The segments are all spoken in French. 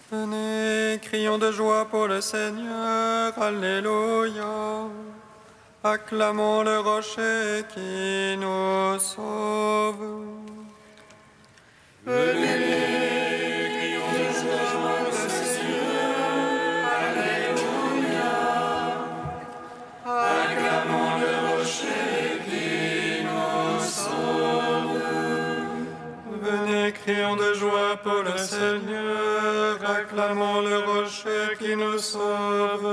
Venez, crions de joie pour le Seigneur, Alléluia. Acclamons le rocher qui nous sauve. Venez, crions de joie pour le Seigneur, Alléluia. Acclamons le rocher qui nous sauve. Venez, crions de joie pour le Seigneur, acclamons le rocher qui nous sauve.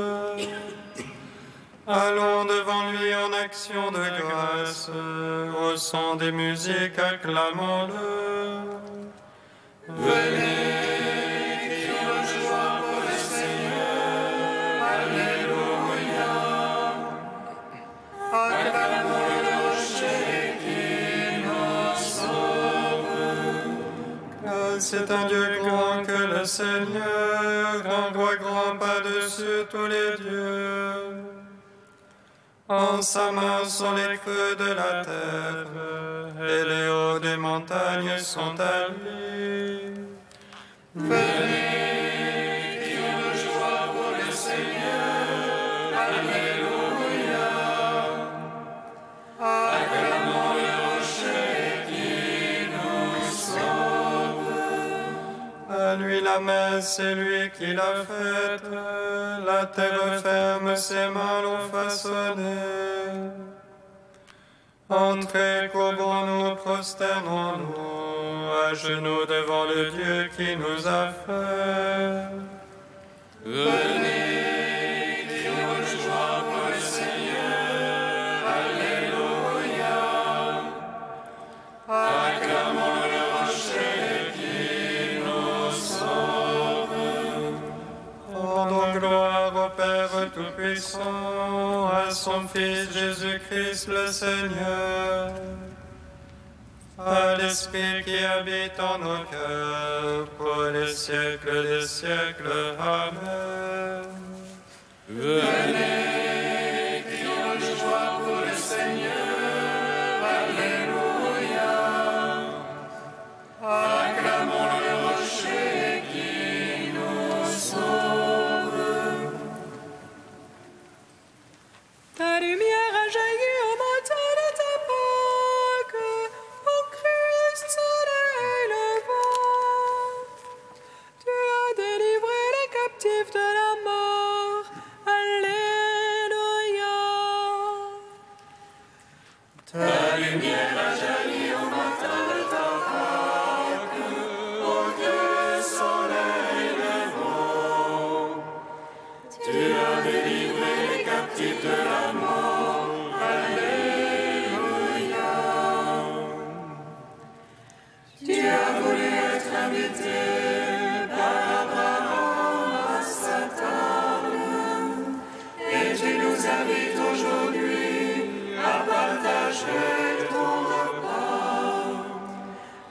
Allons devant lui en action de grâce, au son des musiques, acclamons-le. Venez, crions de joie pour le Seigneur, Alléluia. Acclamons le rocher qui nous sauve. Car c'est un Dieu grand que le Seigneur, un roi grand par-dessus tous les dieux. En sa main sont les creux de la terre, et les hauts des montagnes sont à lui. Venez, crions de joie pour le Seigneur, Alléluia. Acclamons le rocher qui nous sauve. À lui la main, c'est lui qui l'a faite, la terre ferme, ses mains l'ont façonnée. Entrez, courbons-nous, prosternons-nous, à genoux devant le Dieu qui nous a fait. Venez, crions de joie pour le Seigneur, Alléluia. Acclamons le rocher qui nous sauve. Rendons gloire au Père Tout-Puissant, à son Fils Jésus-Christ le Seigneur, à l'Esprit qui habite en nos cœurs, pour les siècles des siècles. Amen. Venez, crions de joie pour le Seigneur, Alléluia. Acclamons le rocher qui nous sauve. Ta lumière a jailli au matin de ta Pâque, ô Christ, soleil levant. Tu as délivré les captifs de la mort. Alléluia. Ta lumière a jailli au matin de ta Pâque, ô Dieu, soleil levant. Tu as délivré les captifs de la mort. Alléluia. Tu as voulu être invité par Abraham à sa table, et tu nous invites aujourd'hui à partager ton repas.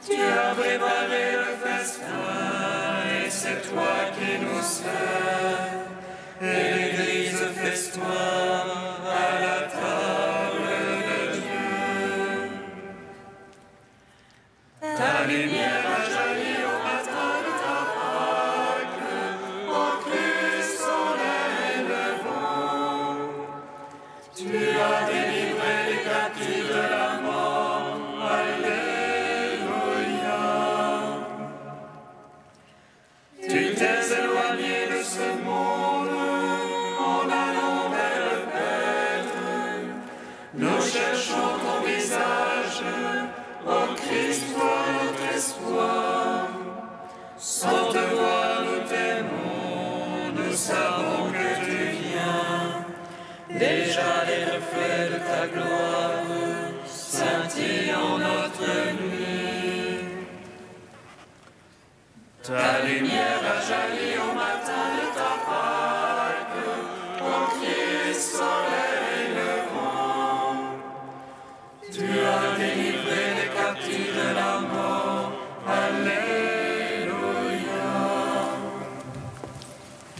Tu as préparé le festin, et c'est toi qui nous sers, et l'Église festoie à la table de Dieu. Ta lumière a jailli au matin de ta Pâque, ô Christ, soleil levant. Tu as délivré les captifs de la mort. Alléluia. Tu t'es éloigné de ce monde en allant vers le Père. Nous cherchons ton visage, ô Christ, toi notre espoir. Sans te voir, nous t'aimons, nous savons que tu viens. Déjà les reflets de ta gloire scintillent en notre nuit. Ta lumière a jailli au matin de ta Pâque, ô Christ, soleil levant. Tu as délivré les captifs de la mort. Alléluia.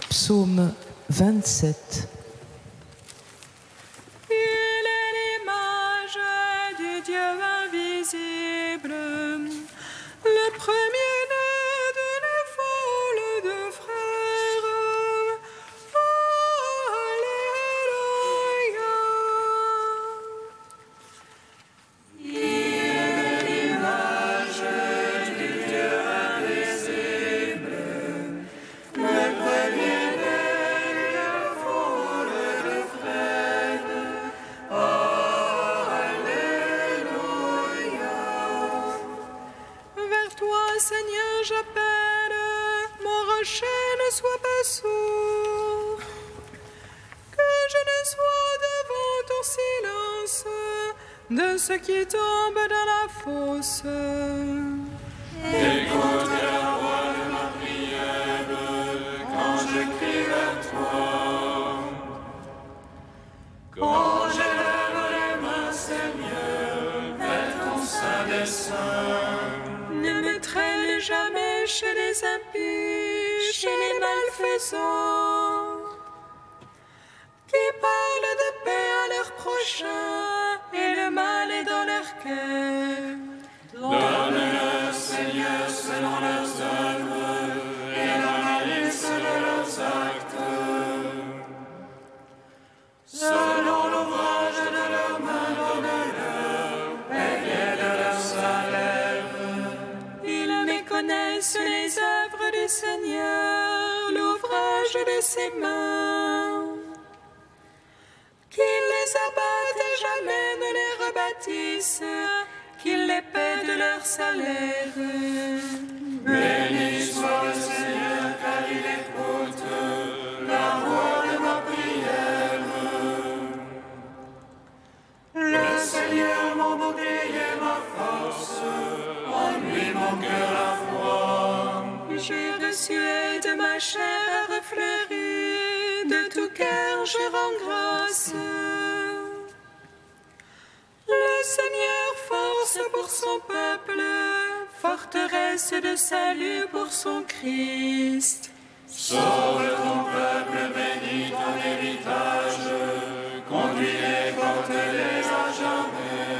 Psaume 27. Il est l'image du Dieu invisible, le premier-né d'une foule de frères. de ceux qui tombent dans la fosse. Écoute la voix de ma prière quand je crie vers toi. Quand j'élève les mains, Seigneur, vers ton saint dessein. Ne me traîne jamais chez les impies, chez les malfaisants, qui parlent de paix à leur prochain et le mal est dans leur cœur. Donne-leur, Seigneur, selon leurs œuvres et dans la liste de leurs actes. Selon l'ouvrage de leurs mains, donne-leur paix de leur salaire. Ils méconnaissent les œuvres du Seigneur, l'ouvrage de ses mains. Qu'il les abatte et jamais ne les rebâtisse, qu'il les paie de leur salaire. Béni soit le Seigneur, car il écoute la voix de ma prière. Le Seigneur, mon bouclier, ma force, en lui mon cœur a foi. J'ai reçu et de ma chair a refleuri, de tout cœur je rends grâce. Le Seigneur force pour son peuple, forteresse de salut pour son Christ. Sauve ton peuple, bénis ton héritage, conduis-les, porte-les à jamais.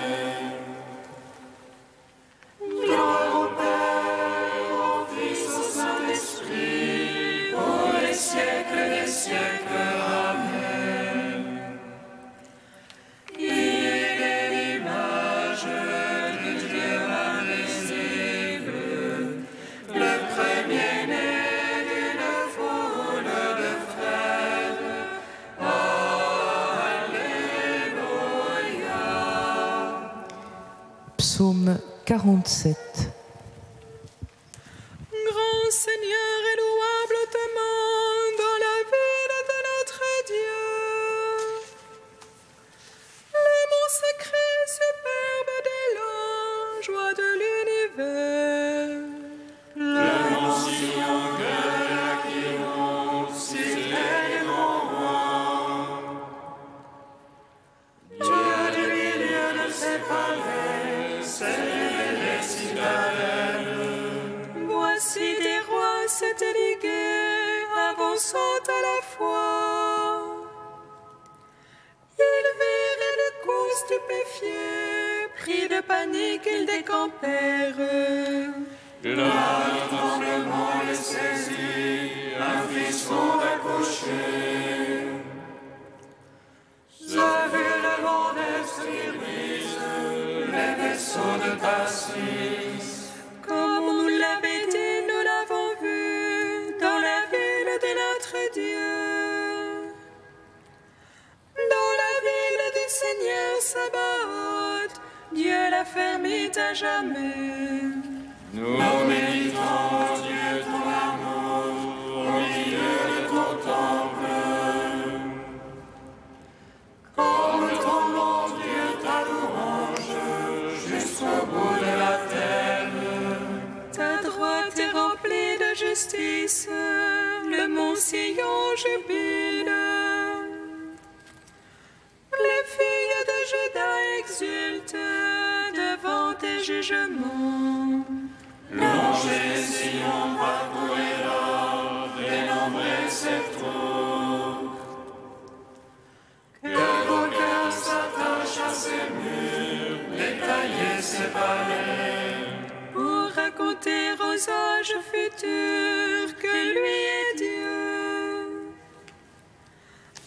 Gloire au Père, au Fils, au Saint-Esprit, pour les siècles des siècles. Amen. Il est l'image du Dieu invisible, le premier-né d'une foule de frères. Alléluia. Psaume 47. Grand Seigneur et louable hautement dans la ville de notre Dieu. Le mont sacré superbe des langes, joie de l'univers. Le mont Sion, cœur de la qui monte, cité du grand roi. Dieu du milieu de ses palais, Seigneur des citadelles. Voici des rois s'étaient ligués, avançant à la fois. Ils virent et de coups stupéfiés, pris de panique, ils décampèrent. Là, le tremblement les saisit, un fils fond accoucher. Je vis le vent d'Esprit, les vaisseaux de Tarsis. Comme on nous l'avait dit, nous l'avons vu dans la ville de notre Dieu. Dans la ville du Seigneur Sabaoth, Dieu l'a fermé à jamais. Nous méditons, Dieu, ton amour, au milieu de ton temple. Comme ton nom, Dieu, ta louange, jusqu'au bout de la terre. Ta droite est remplie de justice, le mont Sion jubile. Les filles de Juda exultent devant tes jugements. Longez Sion, parcourez-la, dénombrez ses trous. Que vos cœurs s'attachent à ses murs, détaillez ses palais. Pour raconter aux âges futurs que lui est Dieu.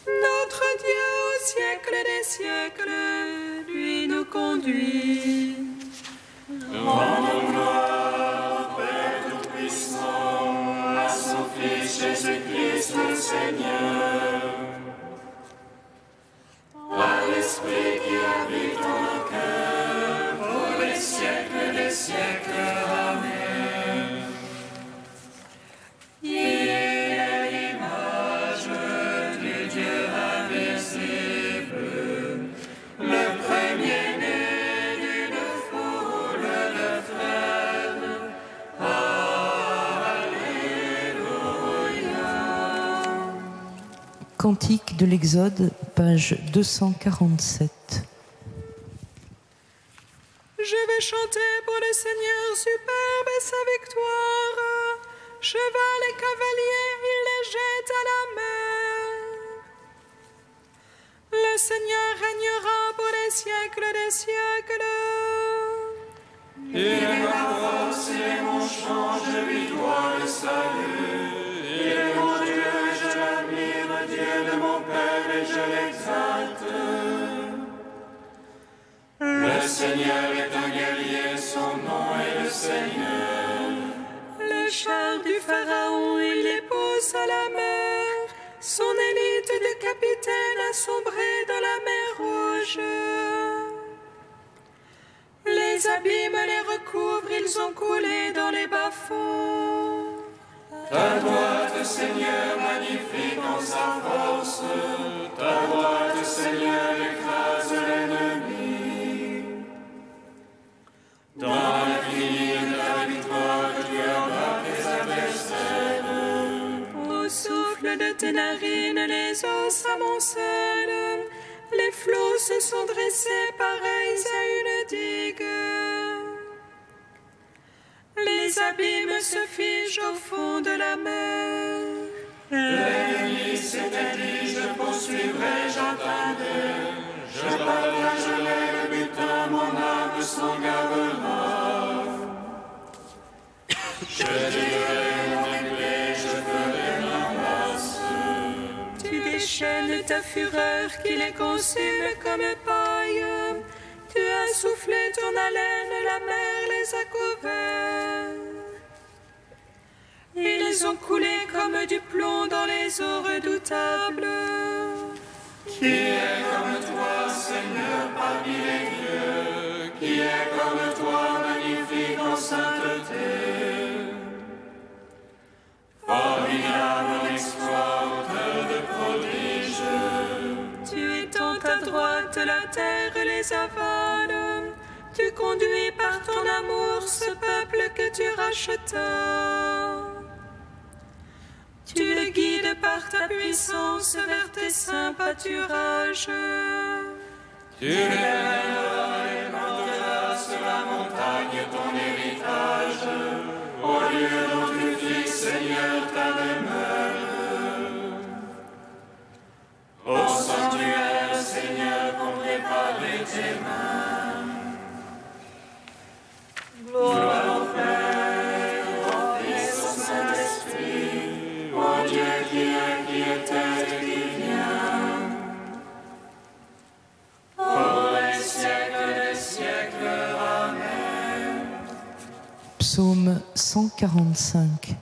Notre Dieu au siècle des siècles, lui nous conduit. Rendons gloire au Père Tout-Puissant, à son Fils Jésus-Christ le Seigneur. À l'Esprit qui habite en nos cœurs, pour les siècles des siècles. Amen. Il est l'image du Dieu invisible, le premier-né Cantique de l'Exode, page 247. Je vais chanter pour le Seigneur, superbe est sa victoire. Cheval et cavalier, il les jette à la mer. Le Seigneur régnera pour les siècles des siècles. Il est ma force, il est mon chant, je lui dois le salut. Il est mon Dieu, je l'admire, Dieu de mon Père, et je l'exalte. Le Seigneur est un guerrier, son nom est le Seigneur. Les chars du Pharaon, il les pousse à la mer. Son élite de capitaine a sombré dans la mer Rouge. Les abîmes les recouvrent, ils ont coulé dans les bas-fonds. Ta droite, Seigneur, magnifique en sa force. Ta droite, Seigneur, écrase l'ennemi. Dans l'infini de ta victoire, tu abats tes adversaires. Au souffle de tes narines, les eaux s'amoncellent. Les flots se sont dressés pareils à une digue. Les abîmes se figent au fond de la mer. L'ennemi s'était dit, je poursuivrai, j'atteindrai. Je partagerai le butin, mon âme s'en gavera. Je dirai mon épée, je ferai ma masse. Tu déchaînes ta fureur qui les consume comme paille. Tu as soufflé ton haleine, la mer les a couverts. Ils ont coulé comme du plomb dans les eaux redoutables. Qui est comme toi, Seigneur, parmi les dieux? Qui est comme toi, magnifique en sainteté? Formidable en exploit, auteur de prodiges. Tu étends ta droite, la terre les avale. Tu conduis par ton amour ce peuple que tu rachetas. Tu le guides par ta puissance vers tes saints pâturages. Tu élèveras et porteras sur la montagne ton héritage, au lieu dont tu fixes, Seigneur, ta demeure. Au sanctuaire, Seigneur, qu'ont préparé tes mains. Gloire au Père, au Fils, au Saint-Esprit, au Dieu qui était et qui vient. Pour les siècles des siècles, Amen. Psaume 145.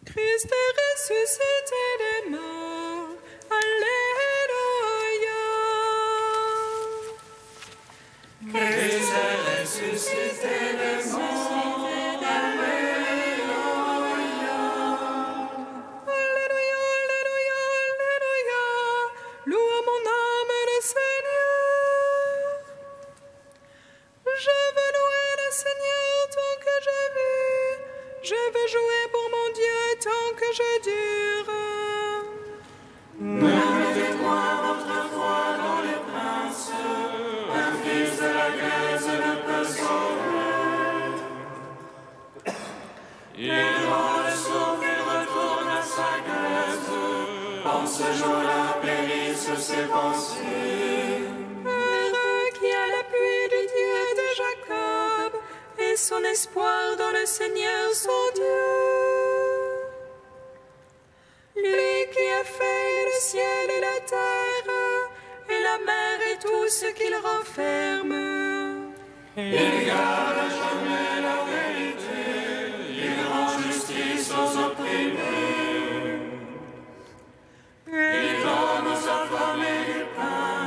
Christ est ressuscité des morts. Alléluia. Christ est ressuscité des morts. Alléluia. Alléluia, alléluia, alléluia. Loue à mon âme le Seigneur. Je veux louer le Seigneur tant que je vis. Je veux jouer pour mon Dieu tant que je dure. Ne mettez point votre foi dans les princes. Un fils de la Grèce ne peut sauver. Il doit le sauver, retourne à sa Grèce. En ce jour-là périssent ses pensées. Heureux qui a l'appui du Dieu de Jacob et son espoir dans le Seigneur son Dieu. Lui qui a fait le ciel et la terre et la mer et tout ce qu'il renferme. Il garde à jamais la vérité. Il rend justice aux opprimés. Il donne aux affamés du pain.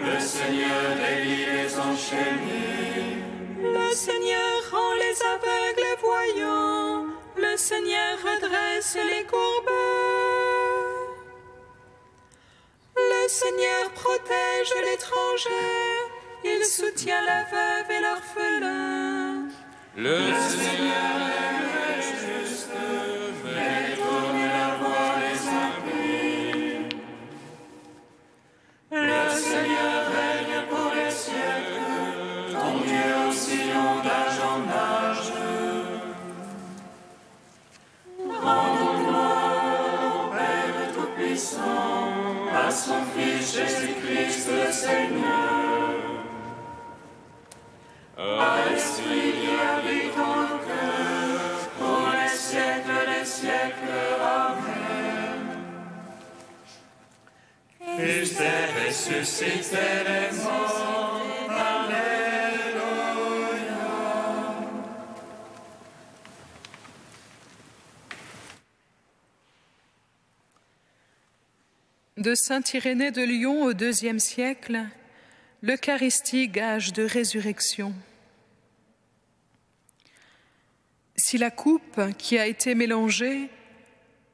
Le Seigneur délie les enchaînés. Le Seigneur rend les aveugles voyants. Le Seigneur redresse les courbes. Le Seigneur protège l'étranger. Il soutient la veuve et l'orphelin. Le Seigneur aime les justes, fait tourner la voie des obéissant à son Fils Jésus-Christ le Seigneur. À l'Esprit qui habite en nos cœurs, pour les siècles des siècles. Amen. Christ est ressuscité des morts. Alléluia. De saint Irénée de Lyon au IIe siècle, l'Eucharistie gage de résurrection. Si la coupe qui a été mélangée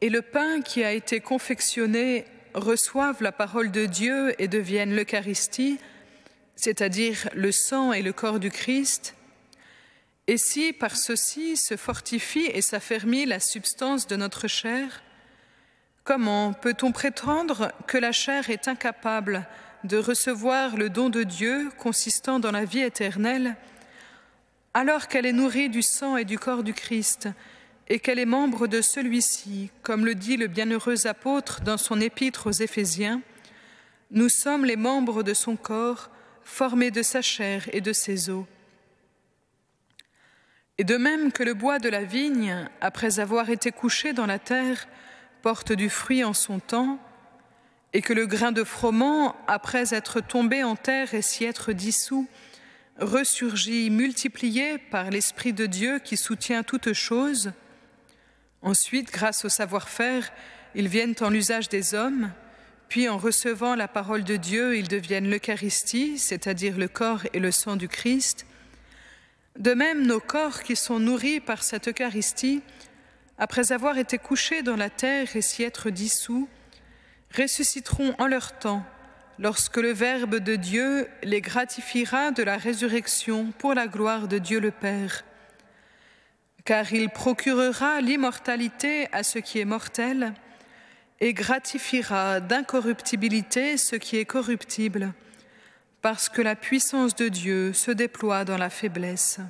et le pain qui a été confectionné reçoivent la parole de Dieu et deviennent l'Eucharistie, c'est-à-dire le sang et le corps du Christ, et si par ceci se fortifie et s'affermit la substance de notre chair, comment peut-on prétendre que la chair est incapable de recevoir le don de Dieu consistant dans la vie éternelle, alors qu'elle est nourrie du sang et du corps du Christ, et qu'elle est membre de celui-ci, comme le dit le bienheureux apôtre dans son épître aux Éphésiens, « Nous sommes les membres de son corps, formés de sa chair et de ses os. » Et de même que le bois de la vigne, après avoir été couché dans la terre, porte du fruit en son temps, et que le grain de froment, après être tombé en terre et s'y être dissous, ressurgit multiplié par l'Esprit de Dieu qui soutient toutes choses. Ensuite, grâce au savoir-faire, ils viennent en l'usage des hommes, puis en recevant la parole de Dieu, ils deviennent l'Eucharistie, c'est-à-dire le corps et le sang du Christ. De même, nos corps qui sont nourris par cette Eucharistie, après avoir été couchés dans la terre et s'y être dissous, ressusciteront en leur temps, lorsque le Verbe de Dieu les gratifiera de la résurrection pour la gloire de Dieu le Père. Car il procurera l'immortalité à ce qui est mortel et gratifiera d'incorruptibilité ce qui est corruptible, parce que la puissance de Dieu se déploie dans la faiblesse.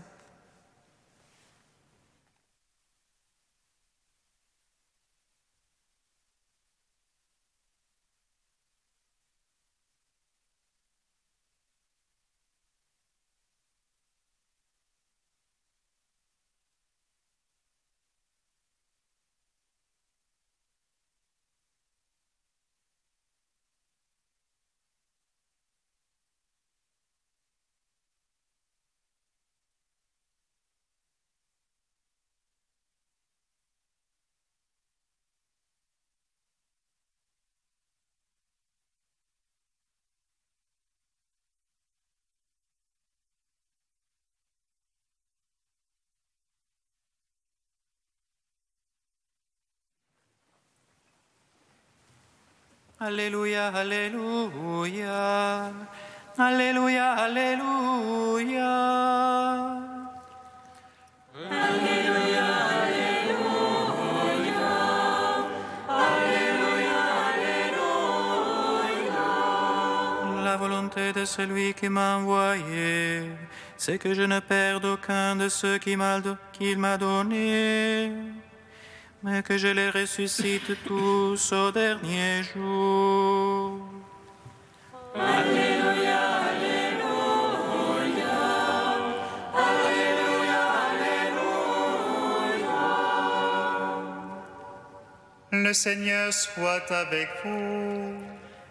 Alléluia, Alléluia, Alléluia, Alléluia. Alléluia, Alléluia, Alléluia, Alléluia. La volonté de celui qui m'a envoyé, c'est que je ne perde aucun de ceux qu'il m'a donné, mais que je les ressuscite tous au dernier jour. Alléluia, Alléluia, Alléluia, Alléluia. Le Seigneur soit avec vous.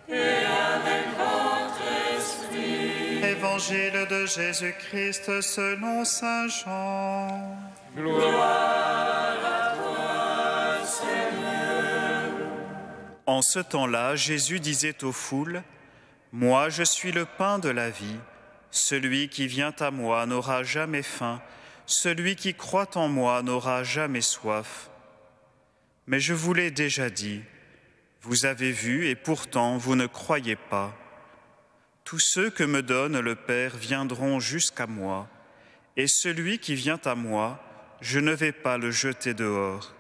Et avec votre esprit. Évangile de Jésus-Christ selon saint Jean. Gloire à toi, Seigneur. En ce temps-là, Jésus disait aux foules, « Moi, je suis le pain de la vie. Celui qui vient à moi n'aura jamais faim. Celui qui croit en moi n'aura jamais soif. Mais je vous l'ai déjà dit, vous avez vu et pourtant vous ne croyez pas. Tous ceux que me donne le Père viendront jusqu'à moi, et celui qui vient à moi, je ne vais pas le jeter dehors.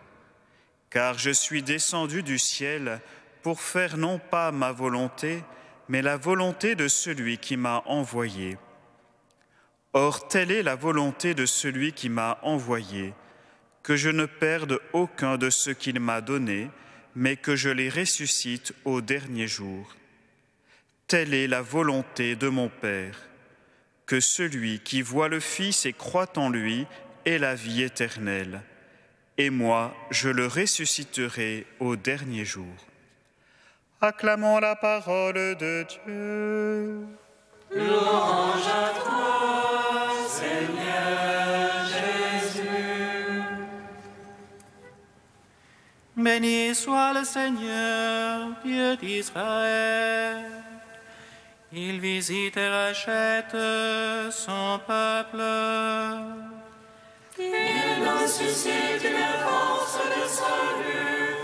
Car je suis descendu du ciel pour faire non pas ma volonté, mais la volonté de celui qui m'a envoyé. Or, telle est la volonté de celui qui m'a envoyé, que je ne perde aucun de ce qu'il m'a donné, mais que je les ressuscite au dernier jour. Telle est la volonté de mon Père, que celui qui voit le Fils et croit en lui ait la vie éternelle. Et moi, je le ressusciterai au dernier jour. Acclamons la parole de Dieu. Louange à toi, Seigneur Jésus. Béni soit le Seigneur, Dieu d'Israël. Il visite et rachète son peuple. Il nous suscite une force de salut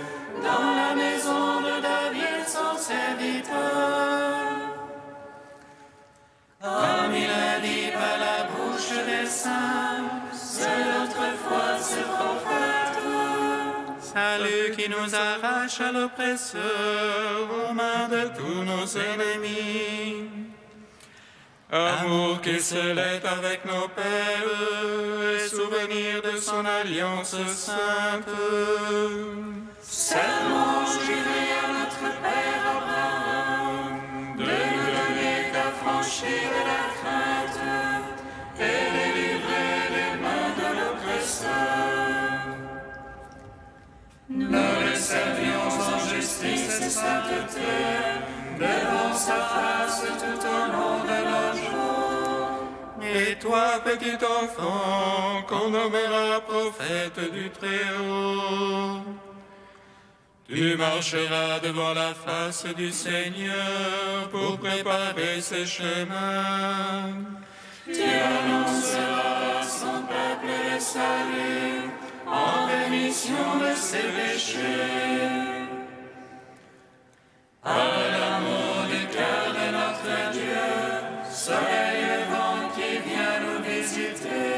dans la maison de David, son serviteur. Comme il a dit par la bouche des saints, seul autrefois ses prophètes. Salut qui nous arrache à l'oppresseur, aux mains de tous nos ennemis. Amour qui se lève avec nos pères, et souvenir de son alliance sainte. Serment juré à notre Père Abraham, de nous donner d'affranchir de la crainte, et délivrer des mains de l'oppresseur. Nous le servions en justice et sainteté, devant sa face tout au long de nos jours. Et toi, petit enfant, qu'on nommera prophète du Très-Haut, tu marcheras devant la face du Seigneur pour préparer ses chemins. Tu annonceras à son peuple le salut, en rémission de ses péchés. Par l'amour du cœur de notre Dieu, soleil levant qui vient nous visiter.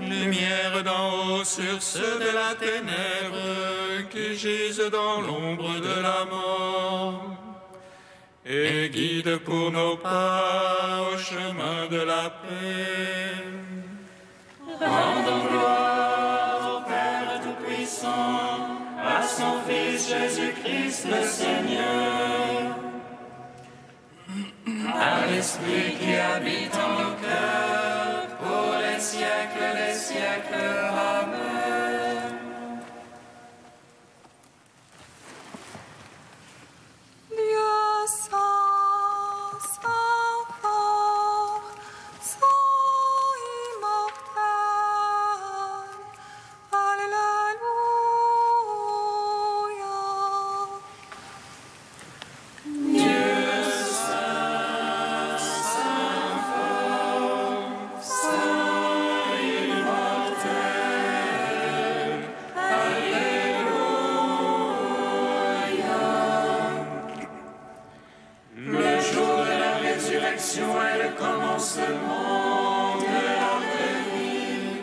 Lumière d'en haut sur ceux de la ténèbre qui gisent dans l'ombre de la mort. Et guide pour nos pas au chemin de la paix. Rendons gloire au Père Tout-Puissant, à son Fils Jésus-Christ le Seigneur, à l'Esprit qui habite en nos cœurs, pour les siècles des siècles. Amen. Dieu saint, saint fort, saint immortel. Alléluia. Dieu saint, saint fort, saint immortel. Alléluia. Le jour de la résurrection est le commencement de notre vie.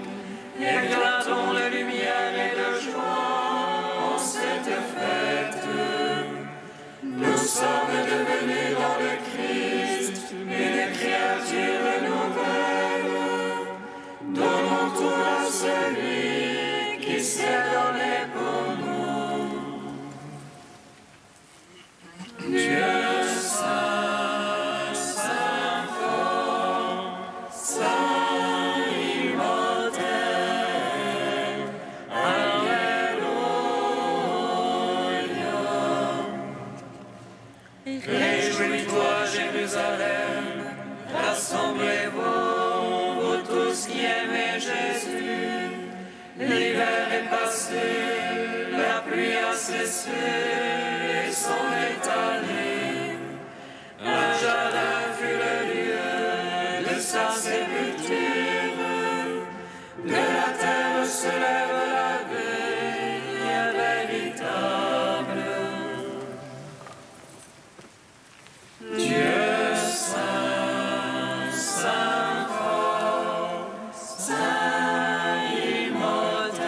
Éclatons de lumière et de joie en cette fête. Nous sommes devenus dans le Christ une créature nouvelle. Donnons tout à celui qui s'est donné pour nous. Dieu saint, saint fort, saint immortel. Alléluia. Réjouis-toi, Jérusalem, rassemblez-vous, vous tous qui aimez Jésus. L'hiver est passé, la pluie a cessé et s'en est allée. Un jardin fut le lieu de sa sépulture. De la terre se lève la veille véritable. Dieu saint, saint fort, saint immortel.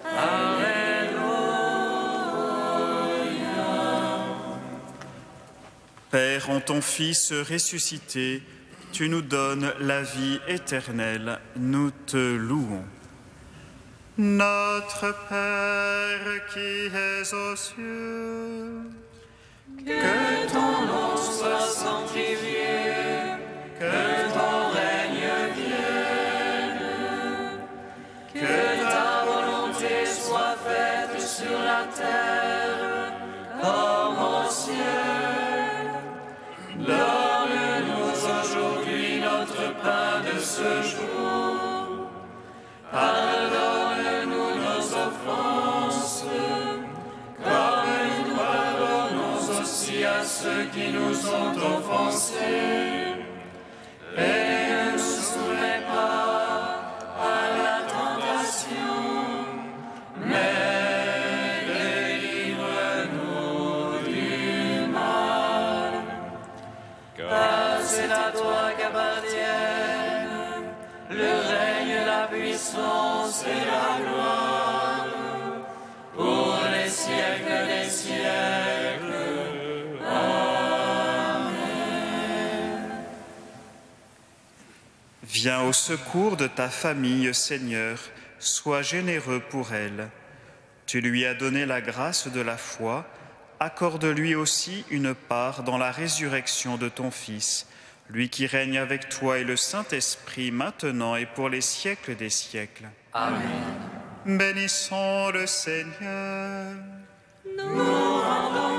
Alléluia. Père, en ton Fils ressuscité, tu nous donnes la vie éternelle. Nous te louons. Notre Père qui es aux cieux, Que ton nom soit sanctifié, que ton règne vienne, que ta volonté soit faite sur la terre comme au ciel. Donne-nous aujourd'hui notre pain de ce jour. Pardonne-nous nos offenses, comme nous pardonnons aussi à ceux qui nous ont offensés. Et ne nous soumets pas à la tentation, mais délivre-nous du mal. Car c'est à toi qu'appartiennent le règne, la puissance et la gloire pour les siècles des siècles. Amen. Viens au secours de ta famille, Seigneur, sois généreux pour elle. Tu lui as donné la grâce de la foi, accorde-lui aussi une part dans la résurrection de ton Fils, lui qui règne avec toi et le Saint-Esprit maintenant et pour les siècles des siècles. Amen. Bénissons le Seigneur. Nous rendons